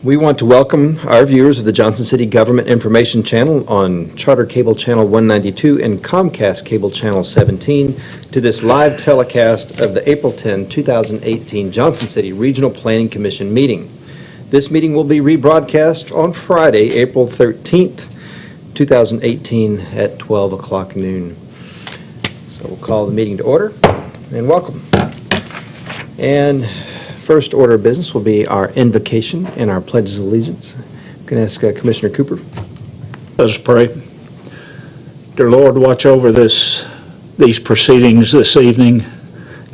We want to welcome our viewers of the Johnson City Government Information Channel on Charter Cable Channel 192 and Comcast Cable Channel 17 to this live telecast of the April 10, 2018 Johnson City Regional Planning Commission meeting. This meeting will be rebroadcast on Friday, April 13th, 2018 at 12 o'clock noon. So we'll call the meeting to order and welcome. And first order of business will be our invocation and our pledges of allegiance. I'm going to ask Commissioner Cooper. Let us pray. Dear Lord, watch over these proceedings this evening.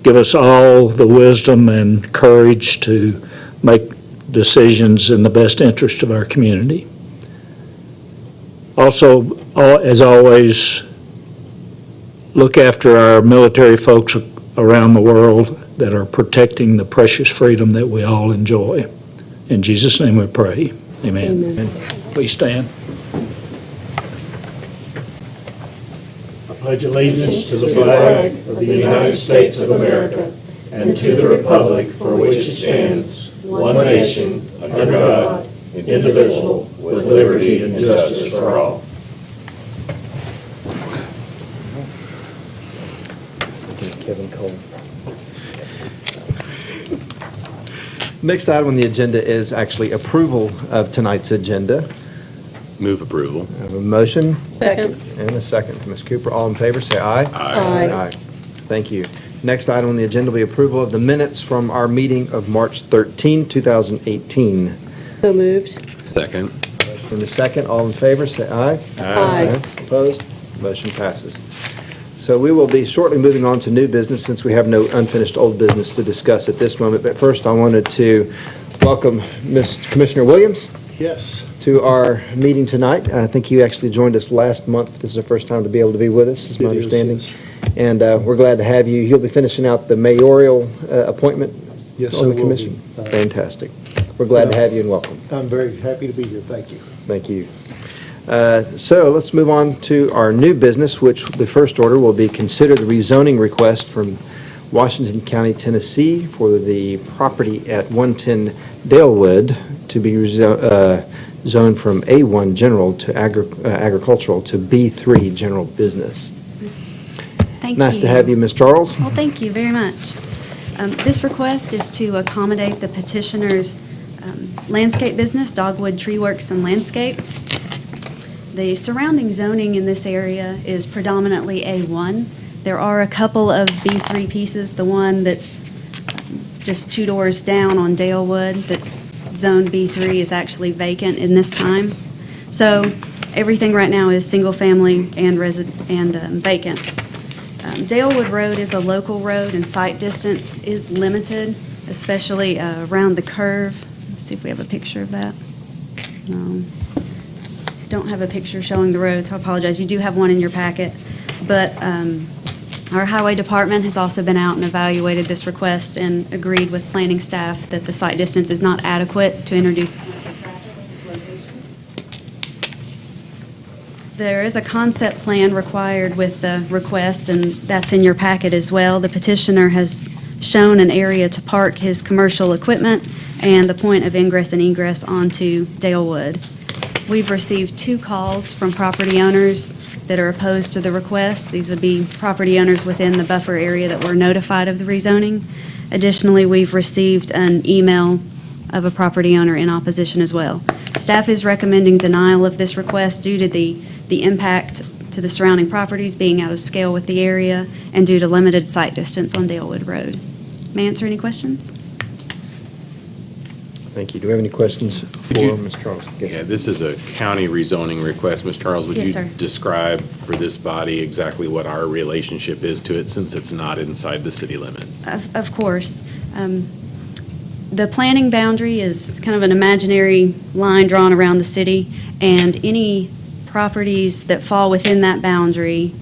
Give us all the wisdom and courage to make decisions in the best interest of our community. Also, as always, look after our military folks around the world that are protecting the precious freedom that we all enjoy. In Jesus' name we pray. Amen. Amen. Please stand. I pledge allegiance to the flag of the United States of America and to the republic for which it stands, one nation, under God, indivisible, with liberty and justice for all. Kevin Cole. Next item on the agenda is actually approval of tonight's agenda. Move approval. I have a motion Second. and a second from Ms. Cooper. All in favor, say aye. Aye. Thank you. Next item on the agenda will be approval of the minutes from our meeting of March 13, 2018. So moved. Second. In the second, all in favor, say aye. Aye. Opposed? Motion passes. So we will be shortly moving on to new business since we have no unfinished old business to discuss at this moment. But first, I wanted to welcome Commissioner Williams. Yes. To our meeting tonight. I think you actually joined us last month. This is the first time to be able to be with us, is my understanding. Yes. And we're glad to have you. You'll be finishing out the mayoral appointment Yes, on I the will commission. be. Fantastic. We're glad to have you and welcome. I'm very happy to be here. Thank you. Thank you. So let's move on to our new business, which the first order will be consider the rezoning request from Washington County, Tennessee for the property at 110 Dalewood to be zoned from A1 general to agricultural to B3 general business. Thank you. Nice to have you, Ms. Charles. Well, thank you very much. This request is to accommodate the petitioner's landscape business, Dogwood Tree Works and Landscape. The surrounding zoning in this area is predominantly A1. There are a couple of B3 pieces. The one that's just 2 doors down on Dalewood that's zoned B3 is actually vacant in this time. So everything right now is single family and vacant. Dalewood Road is a local road and site distance is limited, especially around the curve. Let's see if we have a picture of that. No. Don't have a picture showing the road, so I apologize. You do have one in your packet. But our highway department has also been out and evaluated this request and agreed with planning staff that the site distance is not adequate to introduce There is a concept plan required with the request, and that's in your packet as well. The petitioner has shown an area to park his commercial equipment and the point of ingress and egress onto Dalewood. We've received 2 calls from property owners that are opposed to the request. These would be property owners within the buffer area that were notified of the rezoning. Additionally, we've received an email of a property owner in opposition as well. Staff is recommending denial of this request due to the impact to the surrounding properties being out of scale with the area and due to limited site distance on Dalewood Road. May I answer any questions? Thank you. Do we have any questions for Ms. Charles? Yes. Yeah, this is a county rezoning request. Ms. Charles, would Yes, you sir. describe for this body exactly what our relationship is to it since it's not inside the city limits? Of course. The planning boundary is kind of an imaginary line drawn around the city, and any properties that fall within that boundary,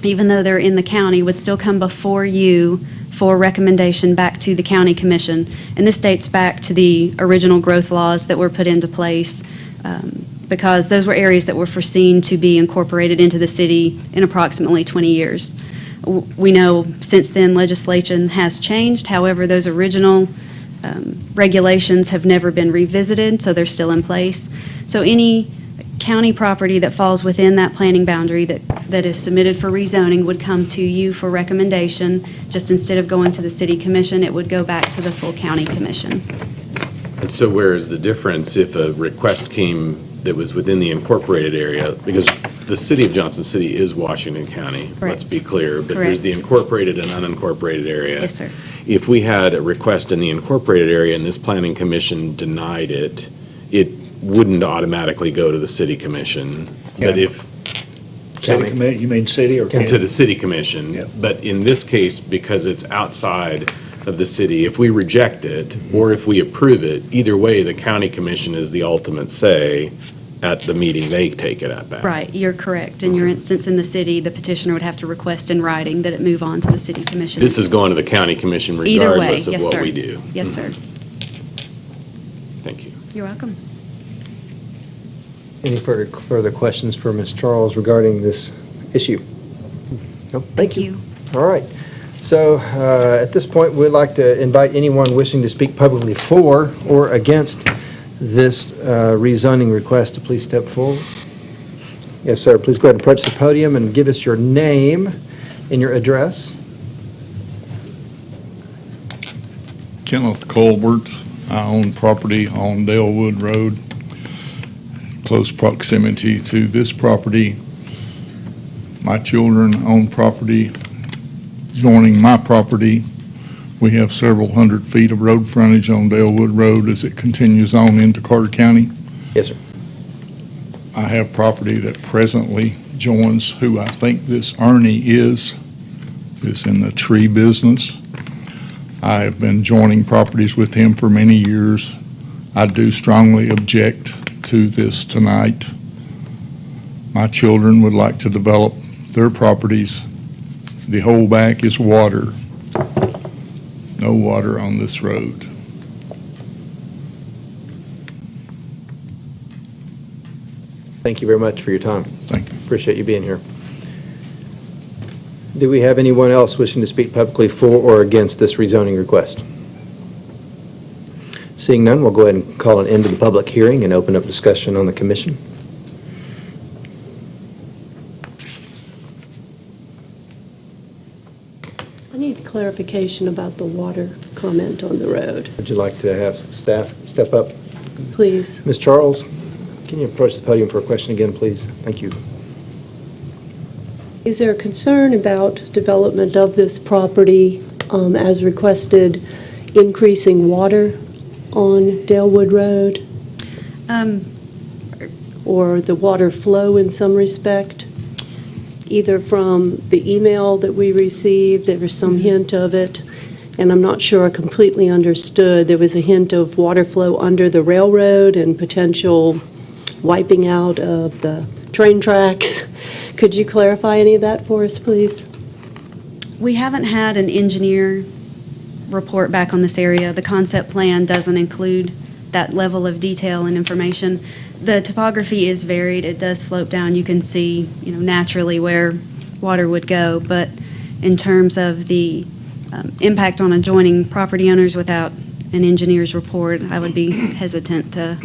even though they're in the county, would still come before you for recommendation back to the county commission. And this dates back to the original growth laws that were put into place because those were areas that were foreseen to be incorporated into the city in approximately 20 years. We know since then legislation has changed. However, those original regulations have never been revisited, so they're still in place. So any county property that falls within that planning boundary that is submitted for rezoning would come to you for recommendation. Just instead of going to the city commission, it would go back to the full county commission. And so where is the difference if a request came that was within the incorporated area? Because the city of Johnson City is Washington County, let's be Correct. clear. But there's the Correct. incorporated and unincorporated area. Yes, sir. If we had a request in the incorporated area and this planning commission denied it, it wouldn't automatically go to the city commission. But if, City commi, you mean city or county? to the city commission. Yep. But in this case, because it's outside of the city, if we reject it or if we approve it, either way, the county commission is the ultimate say at the meeting they take it at back. Right, you're correct. In your instance, in the city, the petitioner would have to request in writing that it move on to the city commission. This is going to the county commission Either way, regardless of yes, what sir. we do. Yes, sir. Thank you. You're welcome. Any further questions for Ms. Charles regarding this issue? No, thank you. All right. So at this point, we'd like to invite anyone wishing to speak publicly for or against this rezoning request to please step forward. Yes, sir. Please go ahead and approach the podium and give us your name and your address. Kenneth Colbert. I own property on Dalewood Road, close proximity to this property. My children own property joining my property. We have several hundred feet of road frontage on Dalewood Road as it continues on into Carter County. Yes, sir. I have property that presently joins who I think this Ernie is in the tree business. I have been joining properties with him for many years. I do strongly object to this tonight. My children would like to develop their properties. The whole back is water. No water on this road. Thank you very much for your time. Thank you. Appreciate you being here. Do we have anyone else wishing to speak publicly for or against this rezoning request? Seeing none, we'll go ahead and call an end to the public hearing and open up discussion on the commission. I need clarification about the water comment on the road, Would you like to have staff step up? please. Ms. Charles, can you approach the podium for a question again, please? Thank you. Is there a concern about development of this property as requested, increasing water on Dalewood Road? Or the water flow in some respect? Either from the email that we received, there was some hint of it, and I'm not sure I completely understood. There was a hint of water flow under the railroad and potential wiping out of the train tracks. Could you clarify any of that for us, please? We haven't had an engineer report back on this area. The concept plan doesn't include that level of detail and information. The topography is varied. It does slope down. You can see, naturally where water would go. But in terms of the impact on adjoining property owners without an engineer's report, I would be hesitant to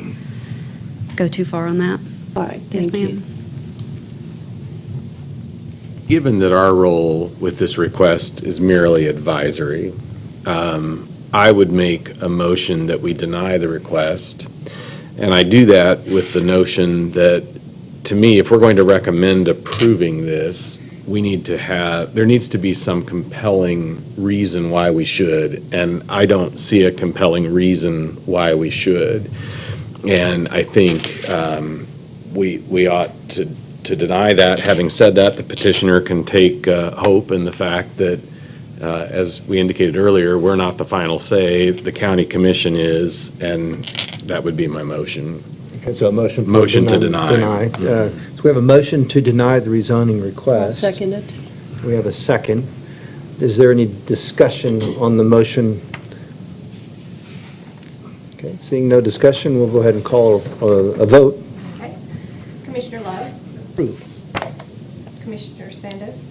go too far on that. All right, Yes, thank you. ma'am. Given that our role with this request is merely advisory, I would make a motion that we deny the request. And I do that with the notion that, to me, if we're going to recommend approving this, there needs to be some compelling reason why we should, and I don't see a compelling reason why we should. And I think we ought to deny that. Having said that, the petitioner can take hope in the fact that, as we indicated earlier, we're not the final say, the county commission is, and that would be my motion. Okay, so a motion. Motion to deny. So we have a motion to deny the rezoning request. Second it. We have a second. Is there any discussion on the motion? Okay, seeing no discussion, we'll go ahead and call a vote. Okay. Commissioner Love? Approve. Commissioner Sandos?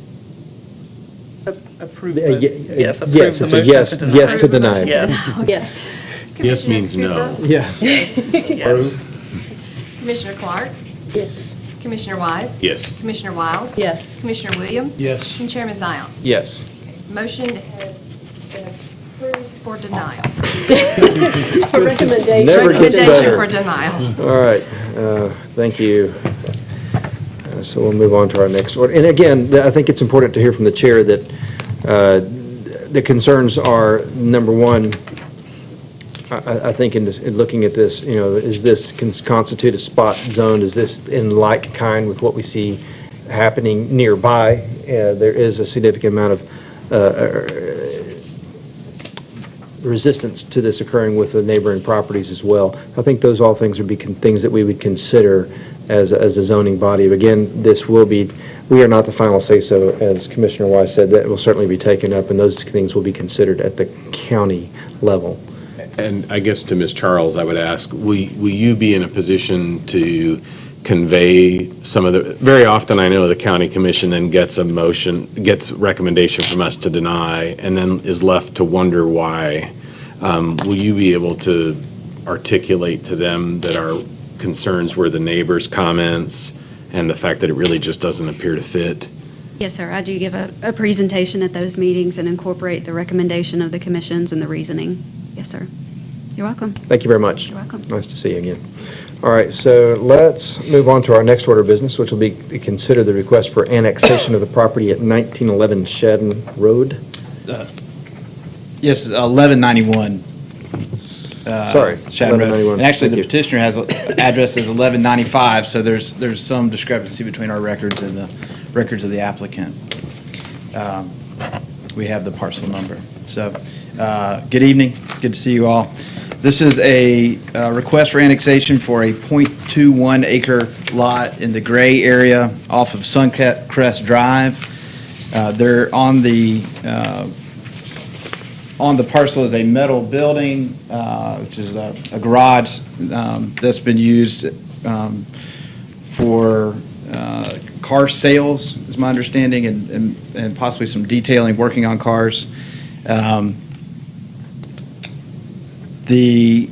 Approve. Yes, Yes, approve yes, the it's a motion yes, to deny. yes to deny. Yes. Yes. Yes Commissioner means no. Cooper, Yes. Yes. Commissioner Clark, Yes. Commissioner Wise. Yes. Commissioner Wild. Yes. Commissioner Williams. Yes. And Chairman Zayons. Yes. Motion has been approved for denial. For recommendation. Never gets Recommendation better. for denial. All right, thank you. So we'll move on to our next order. And again, I think it's important to hear from the chair that the concerns are, number one, I think in looking at this, is this constitute a spot zone? Is this in like kind with what we see happening nearby? There is a significant amount of resistance to this occurring with the neighboring properties as well. I think those all things would be things that we would consider as a zoning body. Again, we are not the final say-so, as Commissioner Wise said. That will certainly be taken up, and those things will be considered at the county level. And I guess to Ms. Charles, I would ask, will you be in a position to convey some of the, very often I know the county commission then gets recommendation from us to deny, and then is left to wonder why. Will you be able to articulate to them that our concerns were the neighbors' comments and the fact that it really just doesn't appear to fit? Yes, sir. I do give a presentation at those meetings and incorporate the recommendation of the commissions and the reasoning. Yes, sir. You're welcome. Thank you very much. You're welcome. Nice to see you again. All right, so let's move on to our next order of business, which will be consider the request for annexation of the property at 1911 Shadden Road. Yes, 1191. Sorry, Shadden Road. 1191. And actually, Thank the you. petitioner has address as 1195, so there's some discrepancy between our records and the records of the applicant. We have the parcel number. So, good evening. Good to see you all. This is a request for annexation for a .21 acre lot in the gray area off of Suncrest Drive. They're on the parcel is a metal building, which is a garage that's been used for car sales, is my understanding, and possibly some detailing, working on cars. The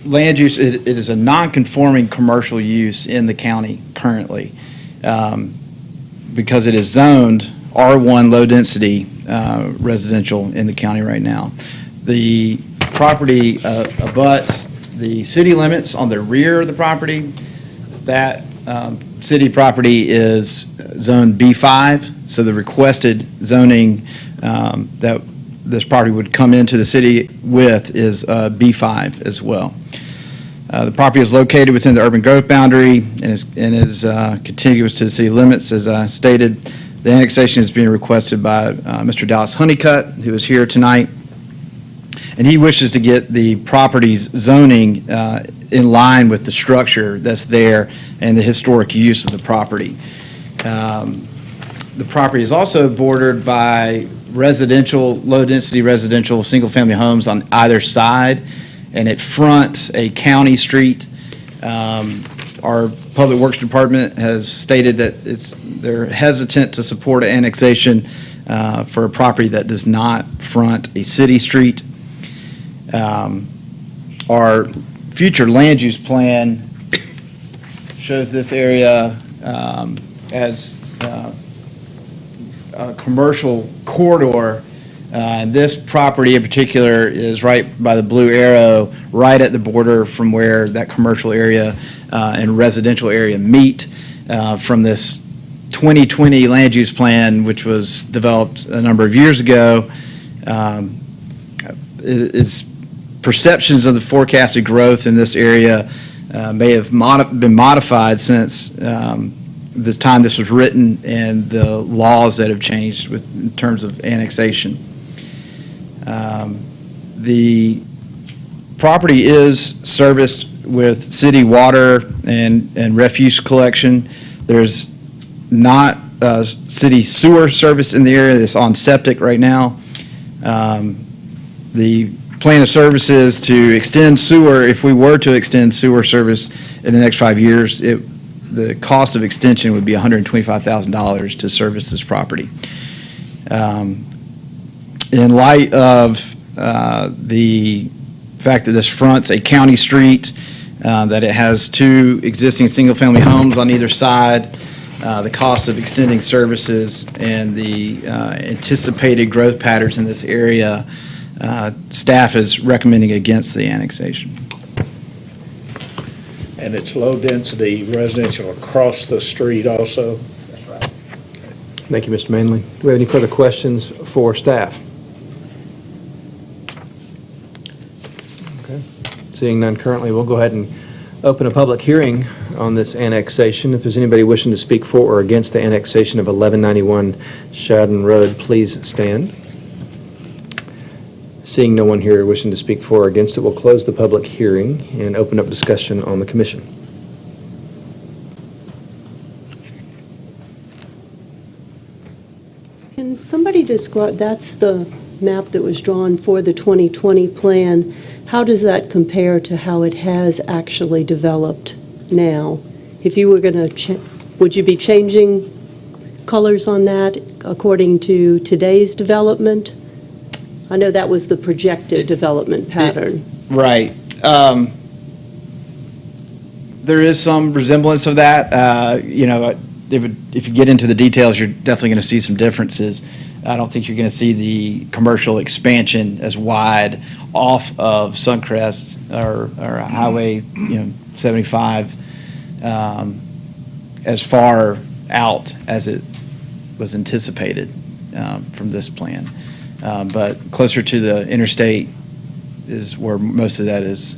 land use, it is a non-conforming commercial use in the county currently, because it is zoned R1 low-density residential in the county right now. The property abuts the city limits on the rear of the property. That city property is zone B5, so the requested zoning that this property would come into the city with is B5 as well. The property is located within the urban growth boundary and is contiguous to the city limits, as I stated. The annexation is being requested by Mr. Dallas Honeycutt, who is here tonight, and he wishes to get the property's zoning in line with the structure that's there and the historic use of the property. The property is also bordered by residential, low-density residential, single-family homes on either side, and it fronts a county street. Our Public Works Department has stated that they're hesitant to support an annexation for a property that does not front a city street. Our future land use plan shows this area as a commercial corridor. And this property in particular is right by the blue arrow, right at the border from where that commercial area and residential area meet from this 2020 land use plan, which was developed a number of years ago. Its perceptions of the forecasted growth in this area may have been modified since the time this was written and the laws that have changed in terms of annexation. The property is serviced with city water and refuse collection. There's not city sewer service in the area. It's on septic right now. The plan of service is to extend sewer. If we were to extend sewer service in the next 5 years, the cost of extension would be $125,000 to service this property. In light of the fact that this fronts a county street, that it has two existing single-family homes on either side, the cost of extending services, and the anticipated growth patterns in this area, staff is recommending against the annexation. And it's low-density residential across the street also. Thank you, Mr. Manley. Do we have any further questions for staff? Okay. Seeing none currently, we'll go ahead and open a public hearing on this annexation. If there's anybody wishing to speak for or against the annexation of 1191 Shadden Road, please stand. Seeing no one here wishing to speak for or against it, we'll close the public hearing and open up discussion on the commission. Can somebody describe, that's the map that was drawn for the 2020 plan. How does that compare to how it has actually developed now? If you were going to, would you be changing colors on that according to today's development? I know that was the projected development pattern. Right. There is some resemblance of that. If you get into the details, you're definitely going to see some differences. I don't think you're going to see the commercial expansion as wide off of Suncrest or Highway 75 as far out as it was anticipated from this plan. But closer to the interstate is where most of that is.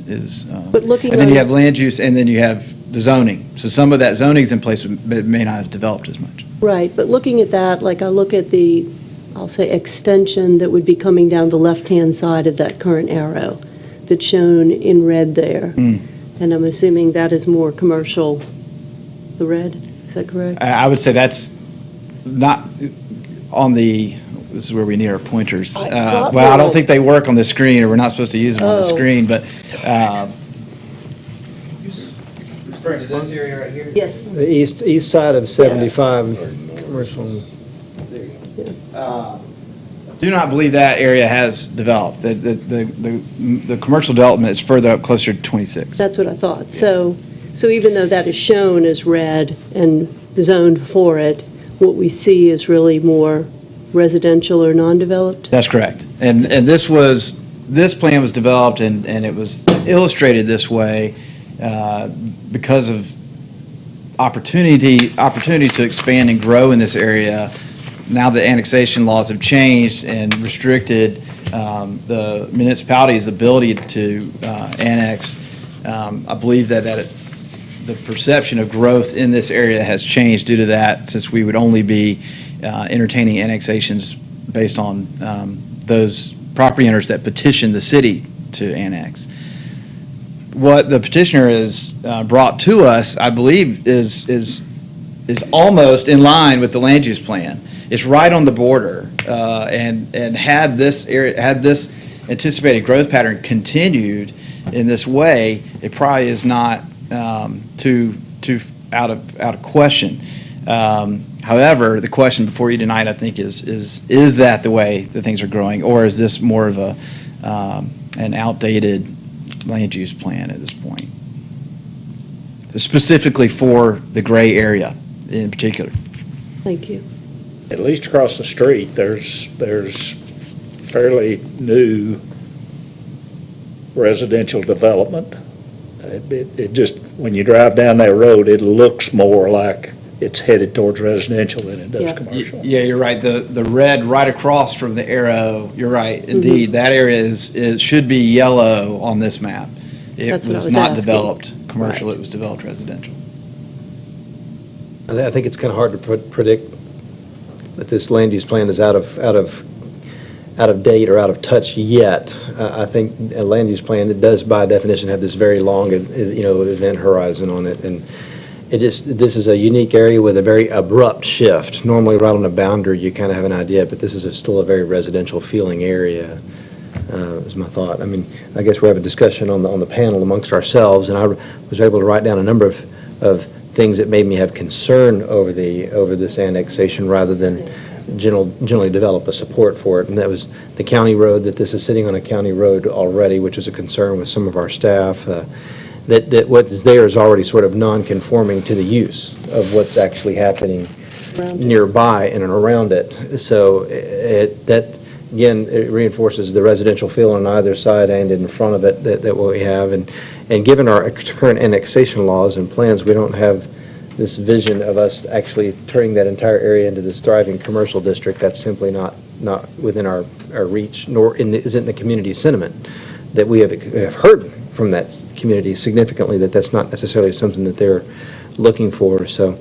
But looking and then on you the- have land use, and then you have the zoning. So some of that zoning's in place, but it may not have developed as much. Right, but looking at that, like I look at the, I'll say, extension that would be coming down the left-hand side of that current arrow that's shown in red there. And I'm assuming that is more commercial, the red, is that correct? I would say that's not on the, this is where we need our pointers. not Well, I don't really. think they work on the screen, or we're not supposed to use them on the Oh. screen, but. Referring to this area right here? Yes. The east side of 75 commercial. Do not believe that area has developed. The commercial development is further up, closer to 26. That's what I thought. So even though that is shown as red and zoned for it, what we see is really more residential or non-developed? That's correct. And this plan was developed and it was illustrated this way because of opportunity to expand and grow in this area. Now the annexation laws have changed and restricted the municipality's ability to annex. I believe that the perception of growth in this area has changed due to that, since we would only be entertaining annexations based on those property owners that petition the city to annex. What the petitioner has brought to us, I believe, is almost in line with the land use plan. It's right on the border, and had this anticipated growth pattern continued in this way, it probably is not too out of question. However, the question before you deny it, I think, is that the way that things are growing, or is this more of an outdated land use plan at this point, specifically for the gray area in particular? Thank you. At least across the street, there's fairly new residential development. It just, when you drive down that road, it looks more like it's headed towards residential than it does Yeah. commercial. Yeah, you're right. The red right across from the arrow, you're right. Indeed, that area should be yellow on this map. It That's what I was was not asking. developed commercial, Right. it was developed residential. I think it's kind of hard to predict that this land use plan is out of date or out of touch yet. I think a land use plan, it does by definition have this very long, event horizon on it, and this is a unique area with a very abrupt shift. Normally, right on the boundary, you kind of have an idea, but this is still a very residential feeling area. Is my thought. I mean, I guess we have a discussion on the panel amongst ourselves, and I was able to write down a number of things that made me have concern over this annexation rather than generally develop a support for it. And that was the county road, that this is sitting on a county road already, which is a concern with some of our staff. That what is there is already sort of non-conforming to the use of what's actually happening nearby and around it. So that, again, it reinforces the residential feel on either side and in front of it that what we have. And given our current annexation laws and plans, we don't have this vision of us actually turning that entire area into this thriving commercial district. That's simply not within our reach, nor is it in the community sentiment that we have heard from that community significantly, that's not necessarily something that they're looking for. So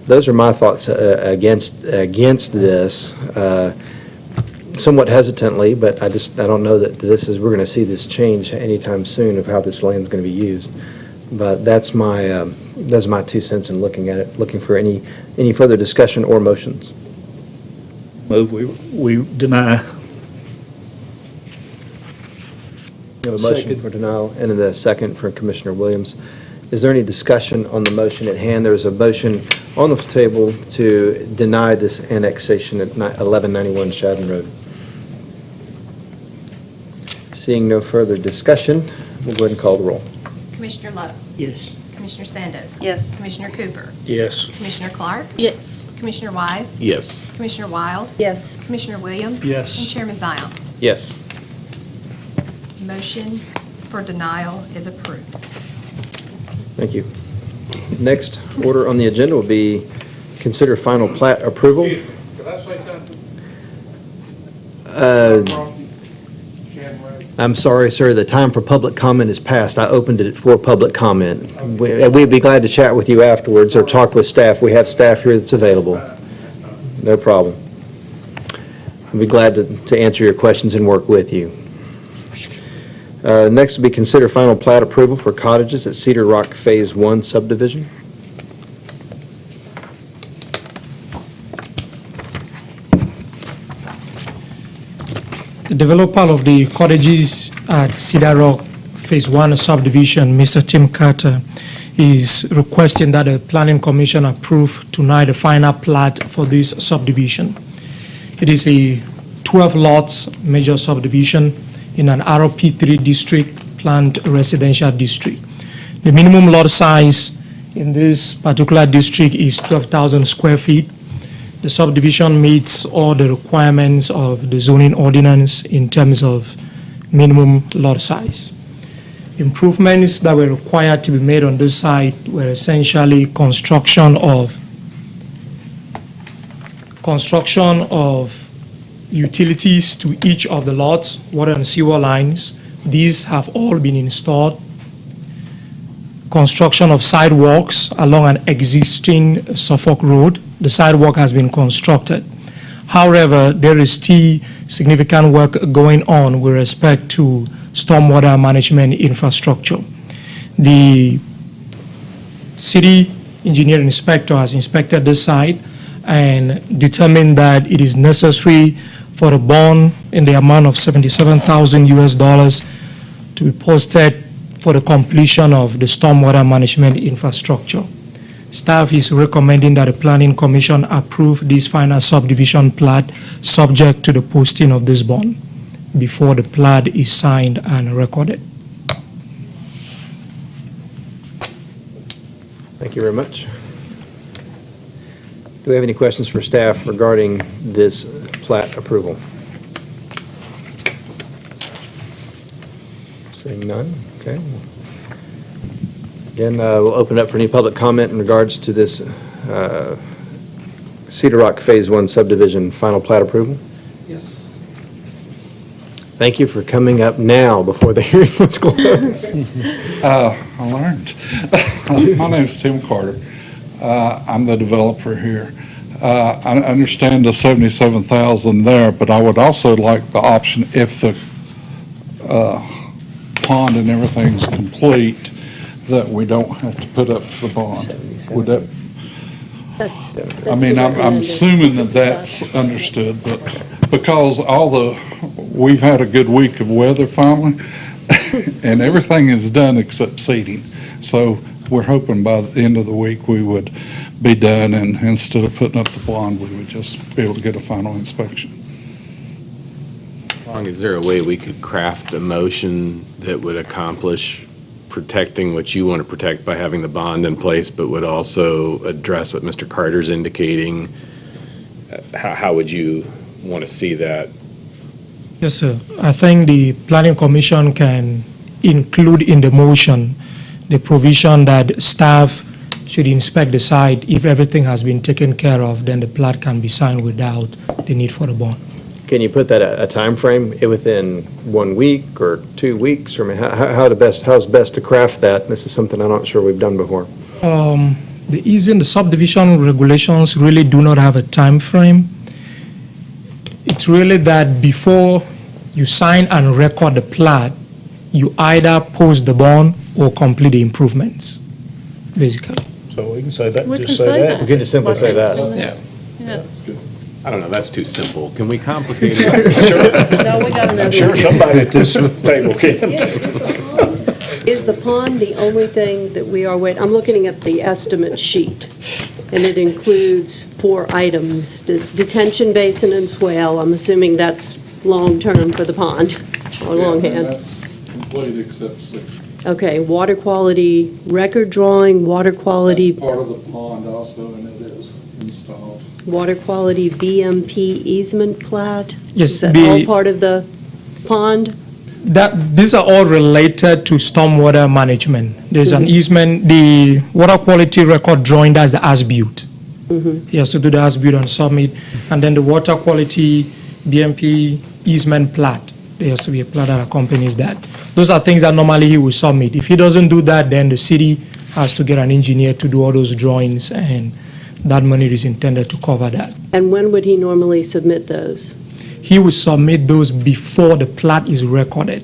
those are my thoughts against this. Somewhat hesitantly, but I don't know that we're going to see this change anytime soon of how this land's going to be used. But that's my 2 cents in looking at it, looking for any further discussion or motions. Move we deny. We have a motion Second. for denial and the second from Commissioner Williams. Is there any discussion on the motion at hand? There's a motion on the table to deny this annexation at 1191 Shadden Road. Seeing no further discussion, we'll go ahead and call the roll. Commissioner Lowe? Yes. Commissioner Sandos? Yes. Commissioner Cooper? Yes. Commissioner Clark? Yes. Commissioner Wise? Yes. Commissioner Wild? Yes. Commissioner Williams? Yes. And Chairman Zayons? Yes. Motion for denial is approved. Thank you. Next order on the agenda will be consider final plat approval. Could I say something? I'm sorry, sir, the time for public comment is past. I opened it for public comment. We'd be glad to chat with you afterwards or talk with staff. We have staff here that's available. No problem. We'd be glad to answer your questions and work with you. Next will be consider final plat approval for cottages at Cedar Rock Phase 1 subdivision. The developer of the cottages at Cedar Rock Phase 1 subdivision, Mr. Tim Carter, is requesting that the Planning Commission approve tonight the final plat for this subdivision. It is a 12 lots major subdivision in an RP3 district, planned residential district. The minimum lot size in this particular district is 12,000 square feet. The subdivision meets all the requirements of the zoning ordinance in terms of minimum lot size. Improvements that were required to be made on this site were essentially construction of utilities to each of the lots, water and sewer lines. These have all been installed. Construction of sidewalks along an existing Suffolk Road. The sidewalk has been constructed. However, there is still significant work going on with respect to stormwater management infrastructure. The city engineering inspector has inspected this site and determined that it is necessary for a bond in the amount of $77,000 to be posted for the completion of the stormwater management infrastructure. Staff is recommending that the Planning Commission approve this final subdivision plat subject to the posting of this bond before the plat is signed and recorded. Thank you very much. Do we have any questions for staff regarding this plat approval? Seeing none, okay. Again, we'll open up for any public comment in regards to this Cedar Rock Phase 1 subdivision final plat approval. Yes. Thank you for coming up now before the hearing was closed. I learned. My name's Tim Carter. I'm the developer here. I understand the $77,000 there, but I would also like the option if the pond and everything's complete, that we don't have to put up the bond. Would that, That's I mean, the I'm recommended. assuming that that's understood, but because we've had a good week of weather finally, and everything is done except seeding. So we're hoping by the end of the week, we would be done, and instead of putting up the bond, we would just be able to get a final inspection. Is there a way we could craft a motion that would accomplish protecting what you want to protect by having the bond in place, but would also address what Mr. Carter's indicating? How would you want to see that? Yes, sir. I think the Planning Commission can include in the motion the provision that staff should inspect the site. If everything has been taken care of, then the plat can be signed without the need for the bond. Can you put that a time frame within 1 week or 2 weeks? Or I mean, how's best to craft that? This is something I'm not sure we've done before. The easy and the subdivision regulations really do not have a time frame. It's really that before you sign and record the plat, you either post the bond or complete the improvements, basically. So we can say that, We just can say say that. We could just simply say that. Yeah. I don't know, that's too simple. Can we complicate it? No, we got another. I'm sure somebody at this table can. Is the pond the only thing that we are waiting? I'm looking at the estimate sheet, and it includes 4 items. Detention basin and swale, I'm assuming that's long-term for the pond, or longhand. That's complete except 6. Okay, water quality record drawing, water quality, Part of the pond also, and it is installed. water quality BMP easement plat? Yes, Is that the- all part of the pond? These are all related to stormwater management. There's an easement, the water quality record drawing, that's the as-built. He has to do the as-built and submit. And then the water quality BMP easement plat, there has to be a plat that accompanies that. Those are things that normally he will submit. If he doesn't do that, then the city has to get an engineer to do all those drawings, and that money is intended to cover that. And when would he normally submit those? He will submit those before the plat is recorded.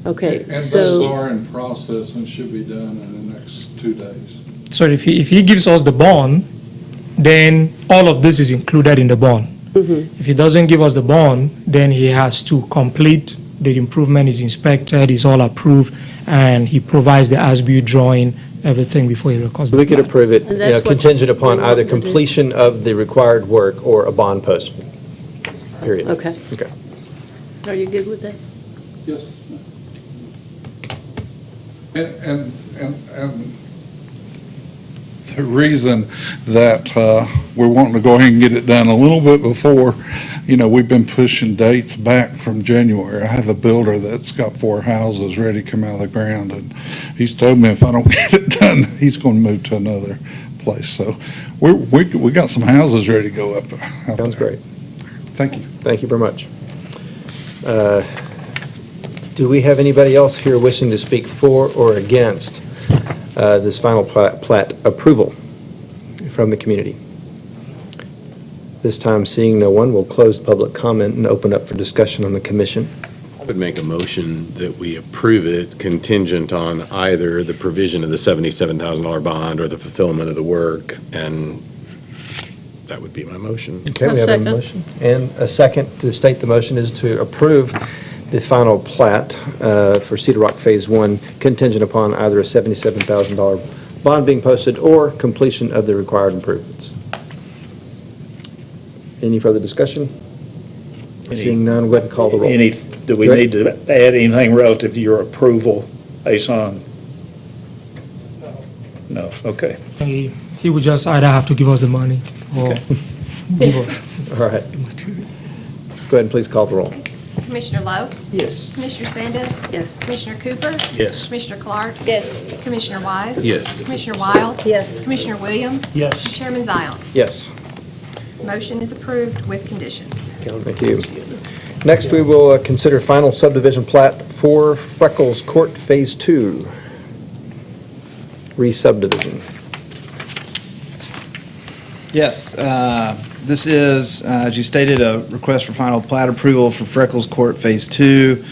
Okay, And those so, are in process and should be done in the next 2 days. So if he gives us the bond, then all of this is included in the bond. If he doesn't give us the bond, then he has to complete, the improvement is inspected, is all approved, and he provides the as-built drawing, everything before he records the We could plat. approve it, And that's what contingent upon we either want to do. completion of the required work or a bond posting. Period. Okay. Okay. Are you good with that? Yes. And the reason that we're wanting to go ahead and get it done a little bit before, we've been pushing dates back from January. I have a builder that's got 4 houses ready to come out of the ground, and he's told me if I don't get it done, he's going to move to another place. So we got some houses ready to go up out Sounds there. great. Thank you. Thank you very much. Do we have anybody else here wishing to speak for or against this final plat approval from the community? This time, seeing no one, we'll close public comment and open up for discussion on the commission. I would make a motion that we approve it contingent on either the provision of the $77,000 bond or the fulfillment of the work, and that would be my motion. Okay, we A have a second. motion. And a second to state the motion is to approve the final plat for Cedar Rock Phase 1 contingent upon either a $77,000 bond being posted or completion of the required improvements. Any further discussion? Seeing none, go ahead and call the roll. Do we need to add anything relative to your approval, Asan? No, okay. He would just either have to give us the money or give us. All right. Go ahead and please call the roll. Commissioner Lowe? Yes. Commissioner Sandus? Yes. Commissioner Cooper? Yes. Commissioner Clark? Yes. Commissioner Wise? Yes. Commissioner Wild? Yes. Commissioner Williams? Yes. Chairman Zilens? Yes. Motion is approved with conditions. Thank you. Next, we will consider final subdivision plat for Freckles Court Phase 2, re-subdivision. Yes, this is, as you stated, a request for final plat approval for Freckles Court Phase 2.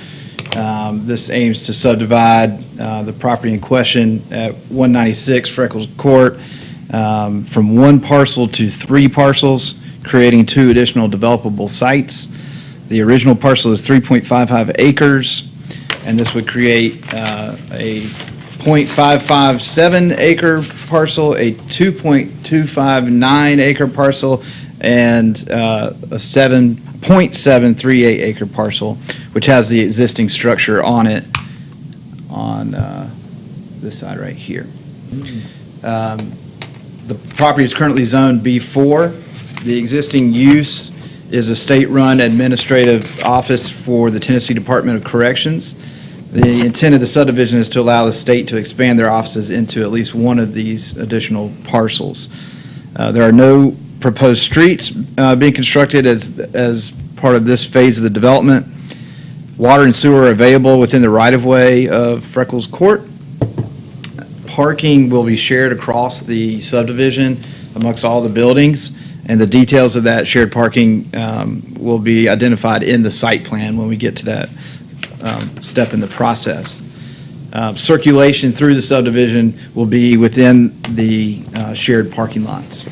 This aims to subdivide the property in question at 196 Freckles Court from 1 parcel to 3 parcels, creating 2 additional developable sites. The original parcel is 3.55 acres, and this would create a .557 acre parcel, a 2.259 acre parcel, and a 7.738 acre parcel, which has the existing structure on it on this side right here. The property is currently zoned B4. The existing use is a state-run administrative office for the Tennessee Department of Corrections. The intent of the subdivision is to allow the state to expand their offices into at least one of these additional parcels. There are no proposed streets being constructed as part of this phase of the development. Water and sewer are available within the right-of-way of Freckles Court. Parking will be shared across the subdivision amongst all the buildings, and the details of that shared parking will be identified in the site plan when we get to that step in the process. Circulation through the subdivision will be within the shared parking lots.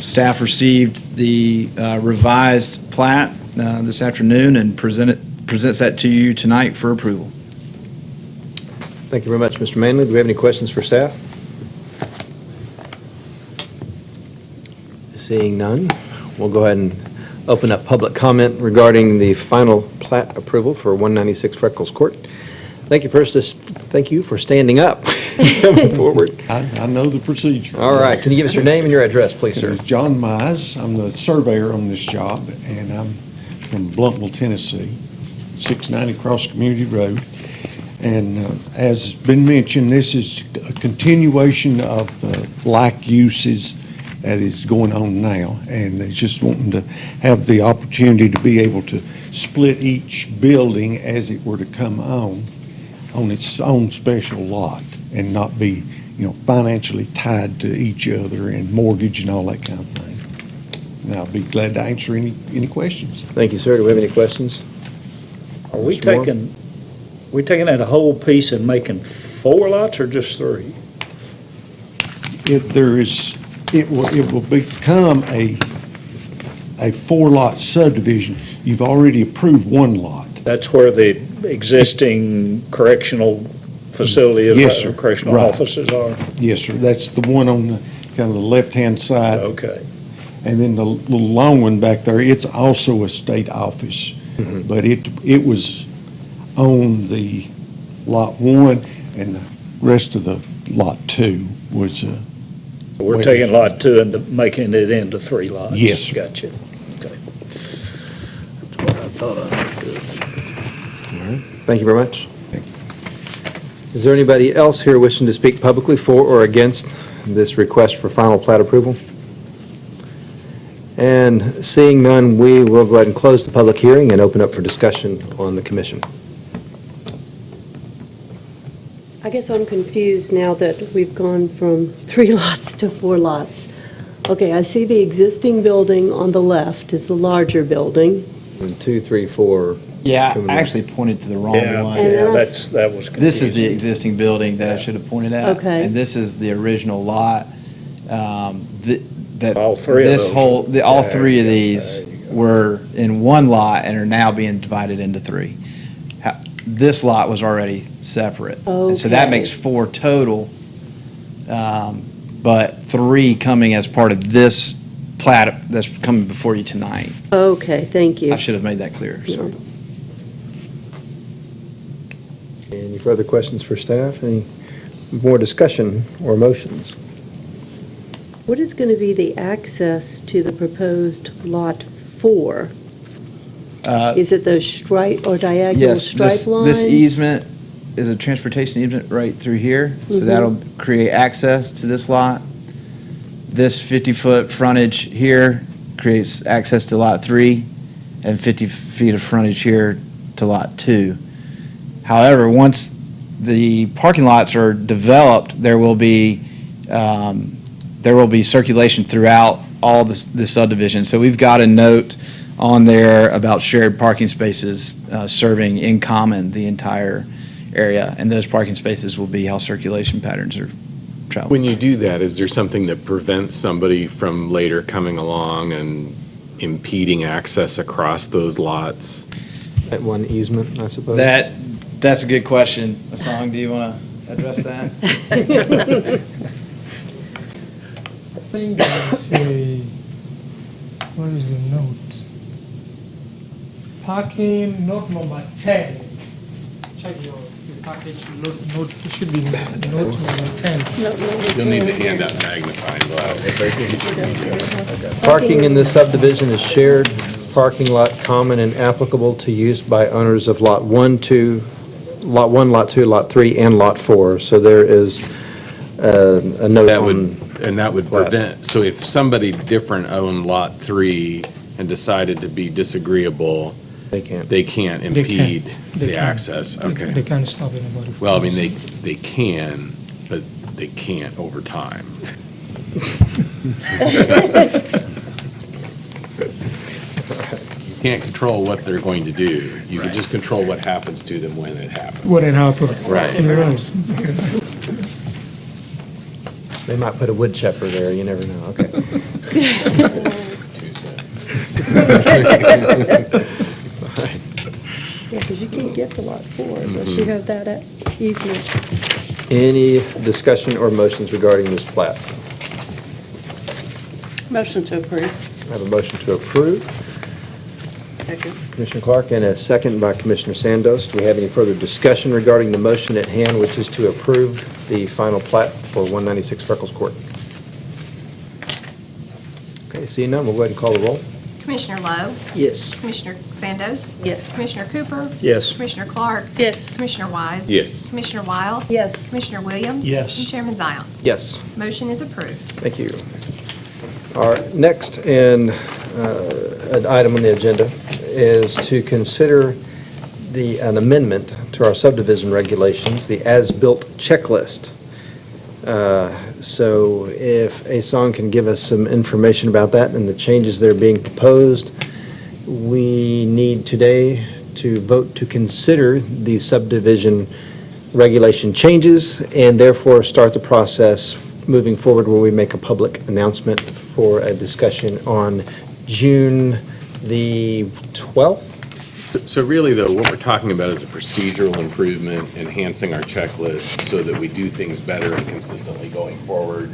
Staff received the revised plat this afternoon and presents that to you tonight for approval. Thank you very much, Mr. Manley. Do we have any questions for staff? Seeing none, we'll go ahead and open up public comment regarding the final plat approval for 196 Freckles Court. Thank you for standing up, coming forward. I know the procedure. All right, can you give us your name and your address, please, sir? John Mize. I'm the surveyor on this job, and I'm from Bluntville, Tennessee, 690 Cross Community Road. And as has been mentioned, this is a continuation of the like uses that is going on now. And it's just wanting to have the opportunity to be able to split each building as it were to come on its own special lot and not be, financially tied to each other and mortgage and all that kind of thing. And I'll be glad to answer any questions. Thank you, sir. Do we have any questions? Are we Mr. Moore? taking that whole piece and making 4 lots or just 3? It will become a 4-lot subdivision. You've already approved 1 lot. That's where the existing correctional facility is, Yes, sir. correctional Right. offices are? Yes, sir. That's the one on the kind of the left-hand side. Okay. And then the little long one back there, it's also a state office. But it was on the lot 1, and the rest of the lot 2 was, We're Wait. taking lot 2 and making it into 3 lots? Yes, sir. Gotcha. Okay. That's what I thought I understood. Thank you very much. Thank you. Is there anybody else here wishing to speak publicly for or against this request for final plat approval? And seeing none, we will go ahead and close the public hearing and open up for discussion on the commission. I guess I'm confused now that we've gone from 3 lots to 4 lots. Okay, I see the existing building on the left is the larger building. And 2, 3, 4. Yeah, coming I up. actually pointed to the wrong Yeah, one. And yeah, then I- that was confusing. This is the existing building that I should have pointed at. Okay. And this is the original lot. That All 3 of this those whole, are- all there 3 of you go, these there you go. were in 1 lot and are now being divided into 3. This lot was already separate. And so that Okay. makes 4 total, but 3 coming as part of this plat that's coming before you tonight. Okay, thank you. I should have made that clear, sorry. Any further questions for staff? Any more discussion or motions? What is going to be the access to the proposed Lot 4? Is it those stripe or diagonal Yes, stripe lines? this easement is a transportation easement right through here, so that'll create access to this lot. This 50-foot frontage here creates access to Lot 3, and 50 feet of frontage here to Lot 2. However, once the parking lots are developed, there will be circulation throughout all the subdivision. So we've got a note on there about shared parking spaces serving in common the entire area, and those parking spaces will be how circulation patterns are traveling. When you do that, is there something that prevents somebody from later coming along and impeding access across those lots? That one easement, I suppose? That's a good question. Song, do you want to address that? I think there is a, where is the note? Parking, note number 10. Check your package, note, it should be note number 10. You'll need to hand out magnifying glass. Parking in this subdivision is shared parking lot common and applicable to use by owners of Lot 1, 2, Lot 1, Lot 2, Lot 3, and Lot 4. So there is a note That on, would prevent, so if somebody different owned Lot 3 and decided to be disagreeable, they can't. they can't They can. impede They the can. access? They Okay. can't stop anybody. from Well, I mean, using. they can, but they can't over time. You can't control what they're going to do. You can just control what happens to them when it happens. What had happened. Right. You're right. They might put a wood chipper there, you never know, okay. Yeah, because you can't get to Lot 4 unless you have that easement. Any discussion or motions regarding this plat? Motion to approve. I have a motion to approve. Second. Commissioner Clark, and a second by Commissioner Sandos. Do we have any further discussion regarding the motion at hand, which is to approve the final plat for 196 Freckles Court? Okay, seeing none, we'll go ahead and call the roll. Commissioner Lowe? Yes. Commissioner Sandos? Yes. Commissioner Cooper? Yes. Commissioner Clark? Yes. Commissioner Wise? Yes. Commissioner Wild? Yes. Commissioner Williams? Yes. And Chairman Zayons? Yes. Motion is approved. Thank you. Our next an item on the agenda is to consider an amendment to our subdivision regulations, the as-built checklist. So if Asong can give us some information about that and the changes that are being proposed, we need today to vote to consider the subdivision regulation changes and therefore start the process moving forward where we make a public announcement for a discussion on June the 12th? So really, though, what we're talking about is a procedural improvement, enhancing our checklist so that we do things better and consistently going forward.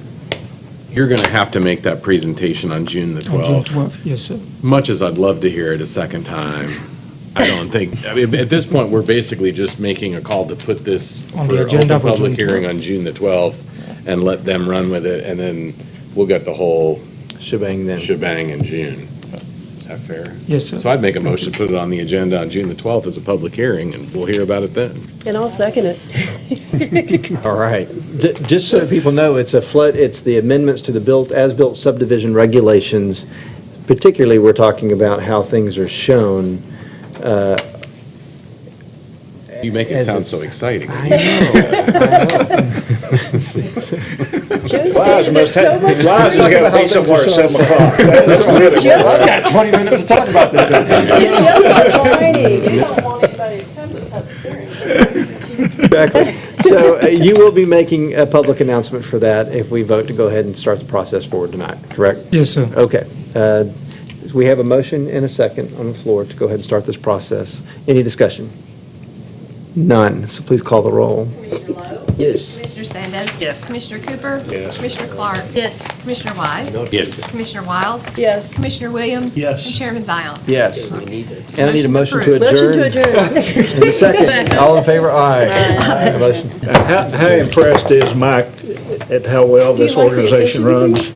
You're going to have to make that presentation on June the 12th. On June 12th, yes, sir. Much as I'd love to hear it a second time, I don't think, I mean, at this point, we're basically just making a call to put this On the for agenda open for public June hearing 12th. on June the 12th and let them run with it, and then we'll get the whole Shebang then. shebang in June. Is that fair? Yes, sir. So I'd make a motion to put it on the agenda on June the 12th as a public hearing, and we'll hear about it then. And I'll second it. All right. Just so that people know, it's the amendments to the as-built subdivision regulations. Particularly, we're talking about how things are shown. You make it As sound it's- so exciting. I know. Joe's Liza stated it must so have, much. Liza's got to be somewhere at 7 o'clock. That's really what I've got 20 minutes to talk about this thing. You're just whining. You don't want anybody to come to the public hearing. Exactly. So you will be making a public announcement for that if we vote to go ahead and start the process forward tonight, correct? Yes, sir. Okay. We have a motion and a second on the floor to go ahead and start this process. Any discussion? None. So please call the roll. Commissioner Lowe? Yes. Commissioner Sandos? Yes. Commissioner Cooper? Yes. Commissioner Clark? Yes. Commissioner Wise? Yes. Commissioner Wild? Yes. Commissioner Williams? Yes. And Chairman Zayons? Yes. And I need a motion Motion's to approved. adjourn. Motion to adjourn. And a second. All in favor? Aye. Motion. How impressed is Mike at how well Do you this like the organization efficiency? runs?